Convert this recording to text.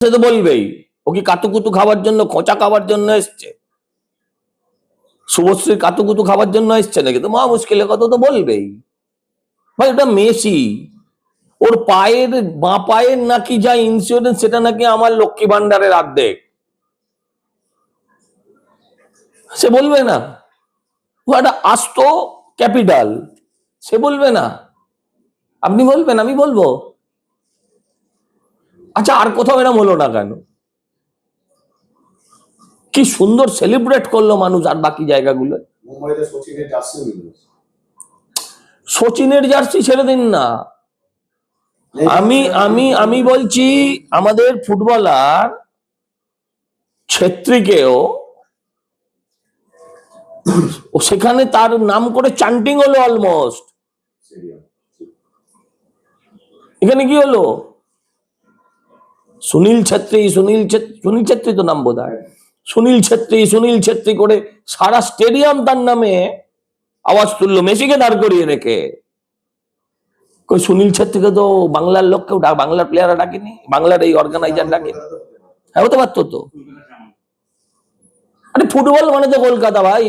সে তো বলবেই ও কি কাতুকুতু খাবার জন্য, খোঁচা খাবার জন্য এসছে? শুভশ্রীর কাতুকুতু খাবার জন্য এসছে নাকি? তো মহা মুশকিলের কথা তো বলবেই। ভাই ওটা মেসি, ওর পায়ের বাঁ পায়ের নাকি যা ইন্স্যুরেন্স সেটা নাকি আমার লক্ষ্মী ভান্ডারের অর্ধেক। সে বলবে না? ও একটা আস্ত ক্যাপিটাল, সে বলবে না? আপনি বলবেন? আমি বলবো? আচ্ছা, আর কোথাও এরকম হলো না কেন? কি সুন্দর সেলিব্রেট করলো মানুষ আর বাকি জায়গাগুলো। সচিনের জার্সি ছেড়ে দিন না। আমি আমি আমি বলছি আমাদের ফুটবলার ছেত্রীকেও সেখানে তার নাম করে চান্টিং হলো অলমোস্ট। এখানে কি হলো? সুনীল ছেত্রী, সুনীল ছেত্রী তো নাম বোধ হয়, সুনীল ছেত্রী করে সারা স্টেডিয়াম তার নামে আওয়াজ তুললো, মেসিকে দাঁড় করিয়ে রেখে। সুনীল ছেত্রীকে তো বাংলার লোক কেউ, বাংলার প্লেয়াররা ডাকেনি, বাংলার এই অর্গানাইজার ডাকেনি। হ্যাঁ, হতে পারতো তো। আরে ফুটবল মানে তো কলকাতা ভাই।